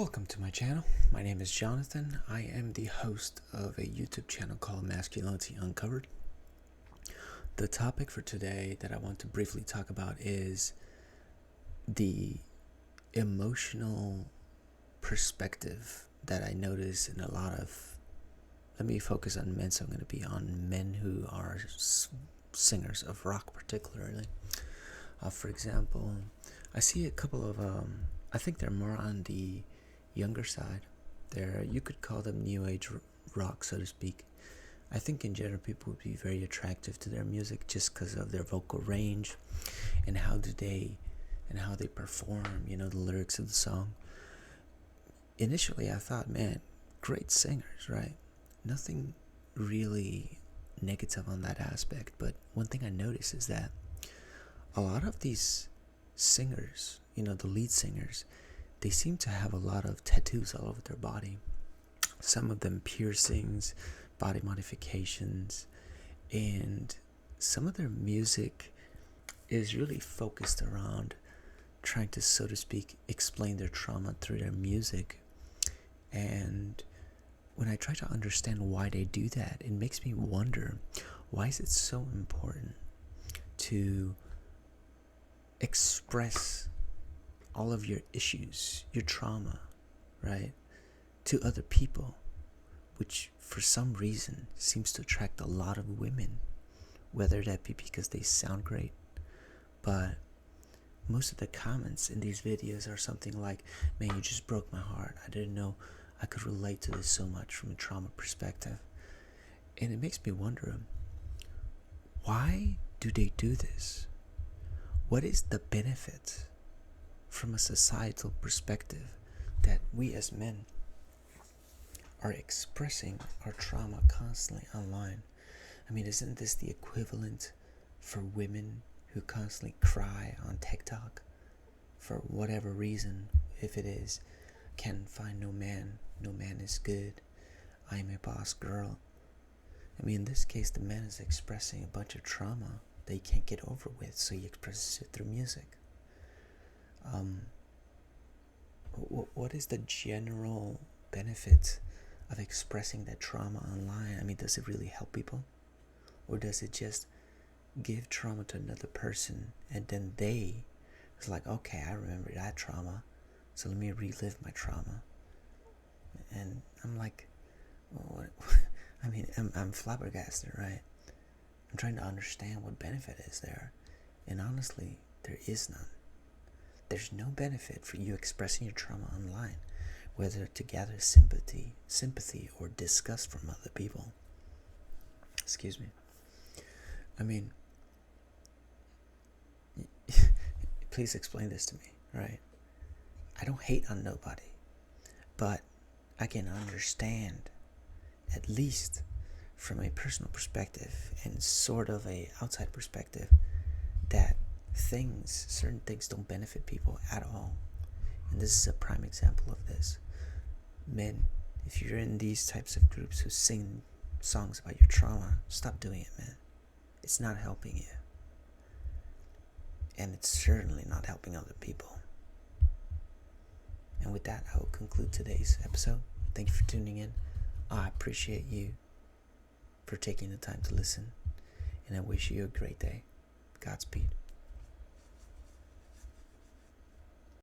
Welcome to my channel. My name is Jonathan. I am the host of a YouTube channel called Masculinity Uncovered. The topic for today that I want to briefly talk about is the emotional perspective that I notice in a lot of, let me focus on men, so I'm going to be on men who are singers of rock particularly. For example, I see a couple of, I think they're more on the younger side. You could call them new age rock, so to speak. I think in general people would be very attractive to their music just because of their vocal range and how they perform, the lyrics of the song. Initially I thought, man, great singers, right? Nothing really negative on that aspect, but one thing I noticed is that a lot of these singers, the lead singers, they seem to have a lot of tattoos all over their body. Some of them piercings, body modifications, and some of their music is really focused around trying to, so to speak, explain their trauma through their music. And when I try to understand why they do that, it makes me wonder, why is it so important to express all of your issues, your trauma, right, to other people, which for some reason seems to attract a lot of women, whether that be because they sound great. But most of the comments in these videos are something like, man, you just broke my heart. I didn't know I could relate to this so much from a trauma perspective. And it makes me wonder, why do they do this? What is the benefit from a societal perspective that we as men are expressing our trauma constantly online? I mean, isn't this the equivalent for women who constantly cry on TikTok for whatever reason? If it is, can find no man is good, I'm a boss girl. I mean, in this case, the man is expressing a bunch of trauma that he can't get over with, so he expresses it through music. What is the general benefit of expressing that trauma online? I mean, does it really help people? Or does it just give trauma to another person, and then it's like, okay, I remember that trauma, so let me relive my trauma? And I'm like, what? I mean, I'm flabbergasted, right? I'm trying to understand what benefit is there, and honestly, there is none. There's no benefit for you expressing your trauma online, whether to gather sympathy, or disgust from other people. Excuse me. I mean, please explain this to me, right? I don't hate on nobody, but I can understand, at least from a personal perspective and sort of a outside perspective, that certain things don't benefit people at all. And this is a prime example of this. Men, if you're in these types of groups who sing songs about your trauma, stop doing it, man. It's not helping you. And it's certainly not helping other people. And with that, I will conclude today's episode. Thank you for tuning in. I appreciate you for taking the time to listen. And I wish you a great day. Godspeed.